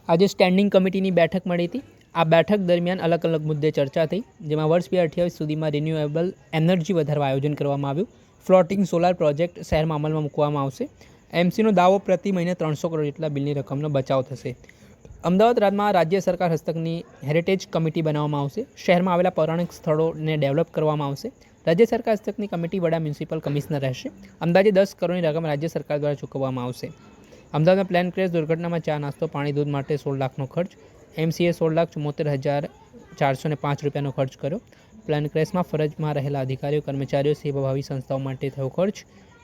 આજે સ્ટેન્ડિંગ કમિટીની બેઠક મળી હતી। આ બેઠક દરમિયાન અલગ અલગ મુદ્દે ચર્ચા થઈ, જેમાં વર્ષ 2028 સુધીમાં રિન્યુએબલ એનર્જી વધારવા આયોજન કરવામાં આવ્યું। ફ્લોટિંગ સોલાર પ્રોજેક્ટ શહેરમાં અમલમાં મૂકવામાં આવશે। એમસીનો દાવો પ્રતિ મહિને 300 કરોડ જેટલા બિલની રકમનો બચાવ થશે। અમદાવાદ રાજમાં રાજ્ય સરકાર હસ્તકની હેરિટેજ કમિટી બનાવવામાં આવશે। શહેરમાં આવેલા પૌરાણિક સ્થળોને ડેવલપ કરવામાં આવશે। રાજ્ય સરકાર હસ્તકની કમિટી વડા મ્યુનિસિપલ કમિશનર રહેશે। અંદાજે 10 કરોડની રકમ રાજ્ય સરકાર દ્વારા ચૂકવવામાં આવશે। અમદાવાદમાં પ્લેન ક્રેશ દુર્ઘટનામાં ચા નાસ્તો પાણી દૂધ માટે 16 લાખનો ખર્ચ। એમસીએ 16,74,405 રૂપિયાનો ખર્ચ કર્યો। પ્લેન ક્રેશમાં ફરજમાં રહેલા અધિકારીઓ કર્મચારીઓ સેવાભાવી સંસ્થાઓ માટે થયો ખર્ચ।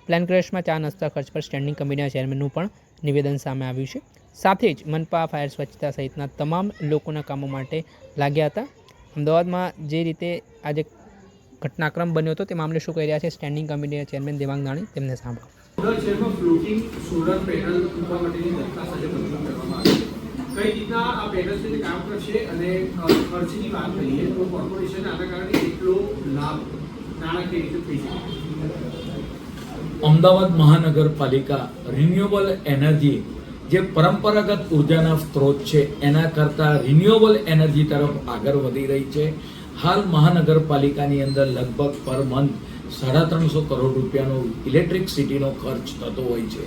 પ્લેન ક્રેશમાં ચા નાસ્તા ખર્ચ પર સ્ટેન્ડિંગ કમિટીના ચેરમેનનું પણ નિવેદન સામે આવ્યું છે। સાથે જ મનપા, ફાયર, સ્વચ્છતા સહિતના તમામ લોકોના કામો માટે લાગ્યા હતા। અમદાવાદમાં જે રીતે આજે ઘટનાક્રમ બન્યો હતો તે મામલે શું કહી રહ્યા છે સ્ટેન્ડિંગ કમિટીના ચેરમેન દેવાંગ દાણી, તેમને સાંભળો। શહેરમાં ફ્લોટિંગ સોલર પેનલ મૂકવા માટેની દરખાસ્ત આજે મંજૂર કરવામાં આવી। કઈ રીતના આ પેનલ છે તે કામ કરશે અને ખર્ચની વાત કરીએ તો કોર્પોરેશન આના કારણે કેટલો લાભ નાણાકીય રીતે થઈ શકે? અમદાવાદ મહાનગરપાલિકા રિન્યુએબલ એનર્જી જે પરંપરાગત ઉર્જાના સ્ત્રોત છે એના કરતાં રિન્યુએબલ એનર્જી તરફ આગળ વધી રહી છે। હાલ મહાનગરપાલિકાની અંદર લગભગ પર મંથ 350 કરોડ રૂપિયાનો ઇલેક્ટ્રિસિટીનો ખર્ચ થતો હોય છે।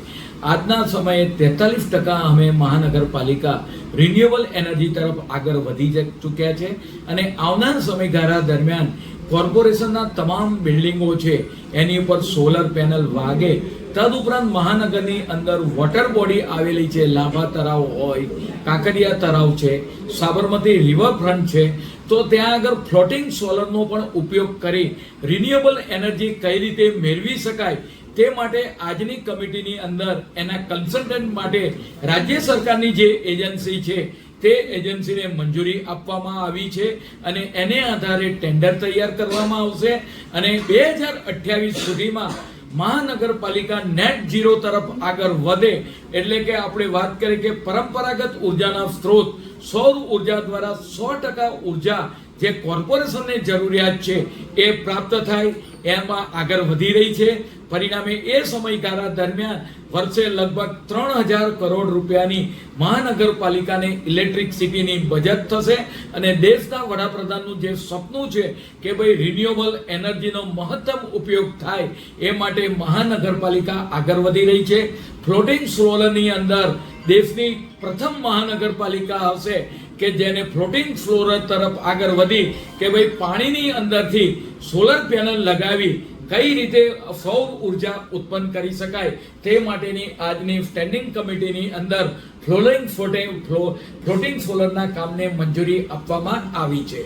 આજના સમયે 43% અમે મહાનગરપાલિકા રિન્યુએબલ એનર્જી તરફ આગળ વધી ચૂક્યા છે અને આવનાર સમયગાળા દરમિયાન કોર્પોરેશનના તમામ બિલ્ડિંગો છે એની ઉપર સોલર પેનલ વાગે। તદુપરાંત મહાનગરની અંદર વોટર બોડી આવેલી છે, લાંબા તળાવ હોય, કાંકરિયા તળાવ છે, સાબરમતી રિવરફ્રન્ટ છે, તો ત્યાં આગળ ફ્લોટિંગ સોલરનો પણ ઉપયોગ કરી રિન્યુએબલ એનર્જી કઈ રીતે મેળવી શકાય તે માટે આજની કમિટીની અંદર એના કન્સલ્ટન્ટ માટે રાજ્ય સરકારની જે એજન્સી છે તે એજન્સીને મંજૂરી આપવામાં આવી છે અને એને આધારે ટેન્ડર તૈયાર કરવામાં આવશે અને 2028 સુધીમાં મહાનગરપાલિકા નેટ ઝીરો તરફ આગળ વધે। એટલે કે આપણે વાત કરીએ કે પરંપરાગત ઉર્જાના સ્ત્રોત સૌર ઉર્જા દ્વારા 100% ઉર્જા જે કોર્પોરેશનને જરૂરિયાત છે એ પ્રાપ્ત થાય એમાં આગળ વધી રહી છે। પરિણામે એ સમયગાળા દરમિયાન વર્ષે લગભગ 3000 કરોડ રૂપિયાની મહાનગરપાલિકાને ઇલેક્ટ્રિસિટીની બચત થશે અને દેશના વડાપ્રધાનનું જે સપનું છે કે ભાઈ રિન્યુએબલ એનર્જીનો મહત્તમ ઉપયોગ થાય એ માટે મહાનગરપાલિકા આગળ વધી રહી છે। ફ્લોટિંગ સોલરની અંદર દેશની પ્રથમ મહાનગરપાલિકા હશે કે જેને ફ્લોટિંગ સોલર તરફ આગળ વધી કે ભાઈ પાણીની અંદરથી સોલર પેનલ લગાવી કઈ રીતે સૌર ઉર્જા ઉત્પન્ન કરી શકાય તે માટેની આજની સ્ટેન્ડિંગ કમિટીની અંદર ફ્લોટિંગ સોલરના કામને મંજૂરી આપવામાં આવી છે।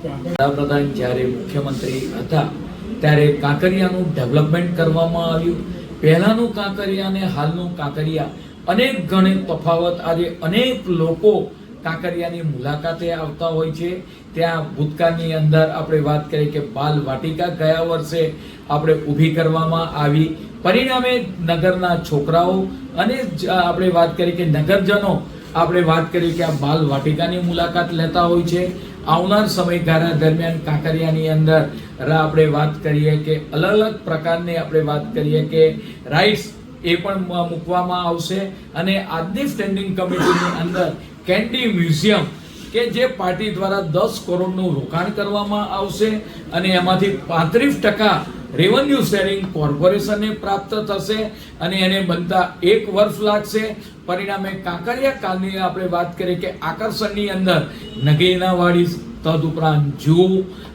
વડાપ્રધાન જ્યારે મુખ્યમંત્રી હતા ત્યારે કાંકરિયાનું ડેવલપમેન્ટ કરવામાં આવ્યું। પહેલાનું કાંકરિયા અને હાલનું કાંકરિયા અનેક ગણે તફાવત। આજે અનેક લોકો કાંકરિયાની મુલાકાતે આવતા હોય છે। ત્યાં ભૂતકાળની અંદર આપણે વાત કરીએ કે બાલ વાટિકા ગયા વર્ષે આપણે ઊભી કરવામાં આવી। પરિણામે નગરના છોકરાઓ અને આપણે વાત કરીએ કે નગરજનો આપણે વાત કરીએ કે આ બાલ વાટિકાની મુલાકાત લેતા હોય છે। આવનાર સમયગાળા દરમિયાન કાંકરિયાની અંદર આપણે વાત કરીએ કે અલગ અલગ પ્રકારની આપણે વાત કરીએ કે રાઇડ્સ એ પણ મૂકવામાં આવશે અને આજની સ્ટેન્ડિંગ કમિટીની અંદર કેન્ડી મ્યુઝિયમ કે જે પાર્ટી દ્વારા 10 કરોડનું રોકાણ કરવામાં આવશે અને એમાંથી 35% રેવન્યુ શેરિંગ કોર્પોરેશનને પ્રાપ્ત થશે અને એને બનતા 1 વર્ષ લાગશે। પરિણામે કાંકરિયા કાલની આપણે વાત કરીએ કે આકર્ષણની અંદર નગીનાવાડી, તદુપરાંત જૂ,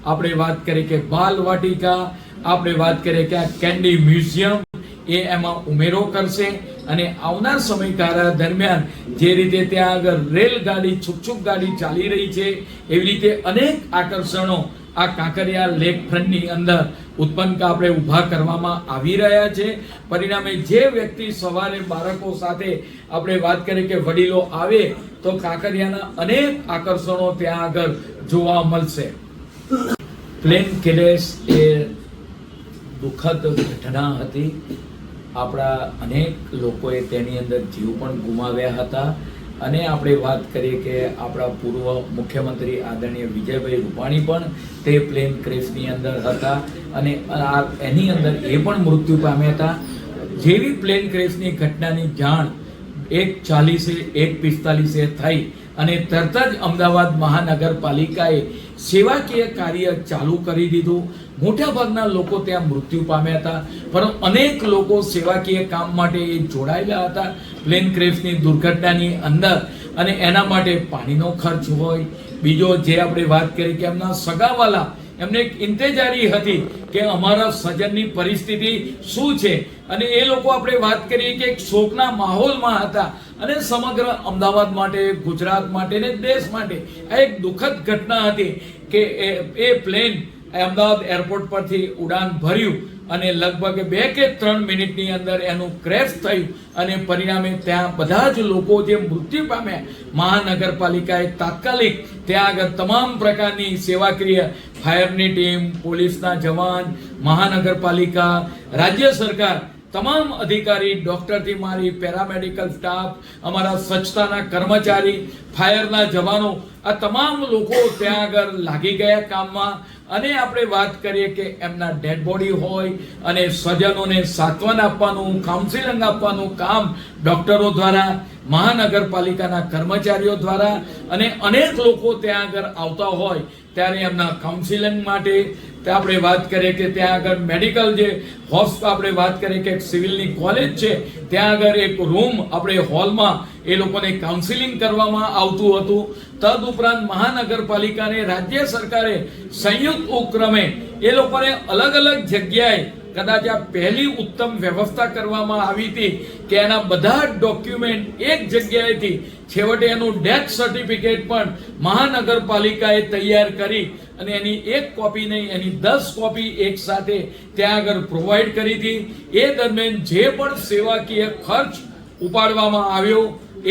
આપણે વાત કરીએ કે બાલ વાટિકા, આપણે વાત કરીએ કે આ કેન્ડી મ્યુઝિયમ એ એમાં ઉમેરો કરશે અને આવનાર સમયગાળા દરમિયાન જે રીતે ત્યાં આગળ રેલગાડી, છુકછુક ગાડી ચાલી રહી છે એવી રીતે અનેક આકર્ષણો આ કાંકરિયા લેક ફ્રન્ટની અંદર ઉત્પન્ન આપણે ઊભા કરવામાં આવી રહ્યા છે। પરિણામે જે વ્યક્તિ સવારે બાળકો સાથે આપણે વાત કરીએ કે વડીલો આવે તો કાંકરિયાના અનેક આકર્ષણો ત્યાં આગળ જોવા મળશે। પ્લેન ક્રેશ એ દુઃખદ ઘટના હતી। આપણા અનેક લોકોએ તેની અંદર જીવ પણ ગુમાવ્યા હતા અને આપણે વાત કરીએ કે આપણા પૂર્વ મુખ્યમંત્રી આદરણીય વિજયભાઈ રૂપાણી પણ તે પ્લેન ક્રેશની અંદર હતા અને એની અંદર એ પણ મૃત્યુ પામ્યા હતા। જેવી પ્લેન ક્રેશની ઘટનાની જાણ 1:40 1:45 થઈ અને તરત જ અમદાવાદ મહાનગરપાલિકાએ સેવાકીય કાર્ય ચાલુ કરી દીધું. મોટાભાગના લોકો ત્યાં મૃત્યુ પામ્યા હતા, પરંતુ અનેક લોકો સેવાકીય કામ માટે જોડાયેલા હતા પ્લેન ક્રેશની દુર્ઘટનાની અંદર. અને એના માટે પાણીનો ખર્ચ હોય, બીજો જે આપણે વાત કરી કે એમના સગાવાલા એમને એક ઇંતજારી હતી કે અમારા સજ્જનની પરિસ્થિતિ શું છે, અને એ લોકો આપણે વાત કરીએ કે એક શોકના માહોલમાં હતા. અને સમગ્ર અમદાવાદ માટે, ગુજરાત માટે ને દેશ માટે આ એક દુઃખદ ઘટના હતી કે એ પ્લેન અમદાવાદ એરપોર્ટ પરથી ઉડાન ભર્યું અને લગભગ 2 કે 3 મિનિટની અંદર એનું ક્રેશ થયું અને પરિણામે ત્યાં બધા જ લોકો જે મૃત્યુ પામ્યા. મહાનગરપાલિકાએ તાત્કાલિક ત્યાં આગળ તમામ પ્રકારની સેવાકીય ફાયરની ટીમ, પોલીસના જવાન, મહાનગરપાલિકા, રાજ્ય સરકાર, તમામ અધિકારી, ડોક્ટરથી મારી પેરામેડિકલ સ્ટાફ, અમારા સ્વચ્છતાના કર્મચારી, ફાયરના જવાનો, આ તમામ લોકો ત્યાં આગળ લાગી ગયા કામમાં. અને આપણે વાત કરીએ કે એમના ડેડ બોડી હોય અને સ્વજનોને સાંત્વન આપવાનું, કાઉન્સિલિંગ આપવાનું કામ ડોક્ટરો દ્વારા, મહાનગરપાલિકાના કર્મચારીઓ દ્વારા અને અનેક લોકો ત્યાં આગળ આવતા હોય ત્યારે એમના કાઉન્સિલિંગ માટે આપણે વાત કરીએ કે ત્યાં આગળ મેડિકલ જે આપણે વાત કરીએ કે સિવિલની કોલેજ છે ત્યાં આગળ એક રૂમ આપણે હોલમાં એ લોકોને કાઉન્સિલિંગ કરવામાં આવતું હતું. તદુપરાંત મહાનગરપાલિકા અને રાજ્ય સરકારે સંયુક્ત ઉપક્રમે એ લોકોને અલગ અલગ જગ્યાએ કદાચ આ પહેલી ઉત્તમ વ્યવસ્થા કરવામાં આવી હતી કે એના બધા ડોક્યુમેન્ટ એક જગ્યાએથી છેવટે એનું ડેથ સર્ટિફિકેટ પણ મહાનગરપાલિકાએ તૈયાર કરી અને એની એક કોપી નહીં, એની 10 કોપી એક સાથે ત્યાં આગળ પ્રોવાઈડ કરી હતી. એ દરમિયાન જે પણ સેવાકીય ખર્ચ ઉપાડવામાં આવ્યો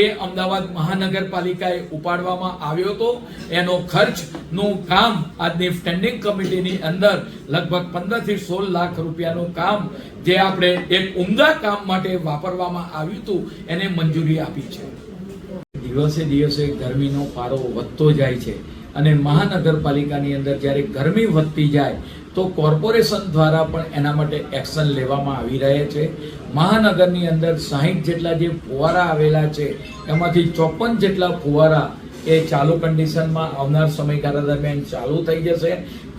એ અમદાવાદ મહાનગરપાલિકાએ ઉપાડવામાં આવ્યો હતો. એનો ખર્ચનું કામ આજની સ્ટેન્ડિંગ કમિટીની અંદર લગભગ 15 થી 16 લાખ રૂપિયાનું કામ જે આપણે એક ઉમદા કામ માટે વાપરવામાં આવ્યું હતું એને મંજૂરી આપી છે. દિવસે દિવસે ગરમીનો પારો વધતો જાય છે અને મહાનગરપાલિકાની અંદર જ્યારે ગરમી વધતી જાય તો કોર્પોરેશન દ્વારા પણ એના માટે એક્શન લેવામાં આવી રહ્યા છે. મહાનગરની અંદર 60 જેટલા જે ફુવારા આવેલા છે એમાંથી 54 જેટલા ફુવારા એ ચાલુ કન્ડિશનમાં આવનાર સમયગાળા દરમિયાન ચાલુ થઈ જશે.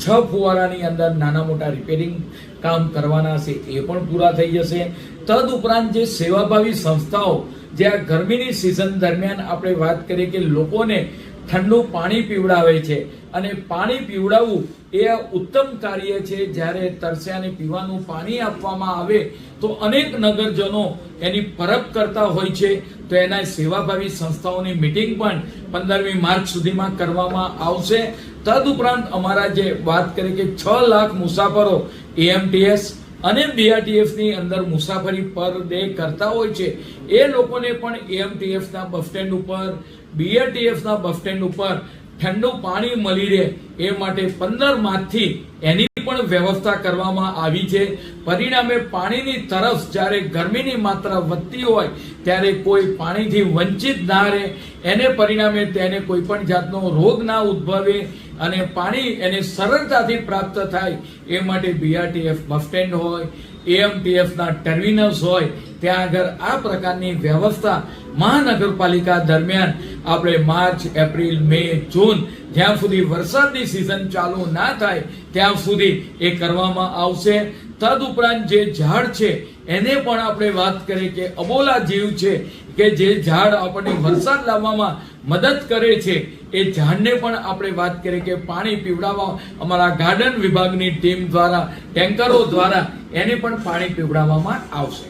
6 ફુવારાની અંદર નાના મોટા રિપેરિંગ કામ કરવાના છે એ પણ પૂરા થઈ જશે. તદુપરાંત જે સેવાભાવી સંસ્થાઓ જે આ ગરમીની સિઝન દરમિયાન આપણે વાત કરીએ કે લોકોને ઠંડુ પાણી પીવડાવે છે અને પાણી પીવડાવવું એ ઉત્તમ કાર્ય છે. જ્યારે તરસ્યાને પીવાનું પાણી આપવામાં આવે તો અનેક નગરજનો એની પરબ કરતા હોય છે. તો એના સેવાભાવી સંસ્થાઓની મિટિંગ પણ 15મી માર્ચ સુધીમાં કરવામાં આવશે. તદુપરાંત અમારા જે વાત કરીએ કે 6 લાખ મુસાફરો એએમટીએસ અને બીઆરટીએસની અંદર મુસાફરી પર ડે કરતા હોય છે. એ લોકોને પણ એએમટીએસના બસ સ્ટેન્ડ ઉપર, બીઆરટીએસના બસ સ્ટેન્ડ ઉપર ઠંડુ પાણી મળી રહે એ માટે 15 માર્ચથી એની પણ વ્યવસ્થા કરવામાં આવી છે. પરિણામે પાણીની તરસ જ્યારે ગરમીની માત્રા વધતી હોય ત્યારે કોઈ પાણીથી વંચિત ના રહે, એને પરિણામે તેને કોઈ પણ જાતનો રોગ ના ઉદ્ભવે અને પાણી એને સરળતાથી પ્રાપ્ત થાય એ માટે બીઆરટીએસ બસ સ્ટેન્ડ હોય, એએમટીએસના ટર્મિનલ્સ હોય ત્યાં આગળ આ પ્રકારની વ્યવસ્થા મહાનગરપાલિકા દરમિયાન આપણે માર્ચ, એપ્રિલ, મે, જૂન જ્યાં સુધી વરસાદની સિઝન ચાલુ ના થાય ત્યાં સુધી એ કરવામાં આવશે. તદુપરાંત જે ઝાડ છે એને પણ આપણે વાત કરીએ કે અબોલા જીવ છે કે જે ઝાડ આપણને વરસાદ લાવવામાં મદદ કરે છે એ ઝાડને પણ આપણે વાત કરીએ કે પાણી પીવડાવવા અમારા ગાર્ડન વિભાગની ટીમ દ્વારા, ટેન્કરો દ્વારા એને પણ પાણી પીવડાવવામાં આવશે.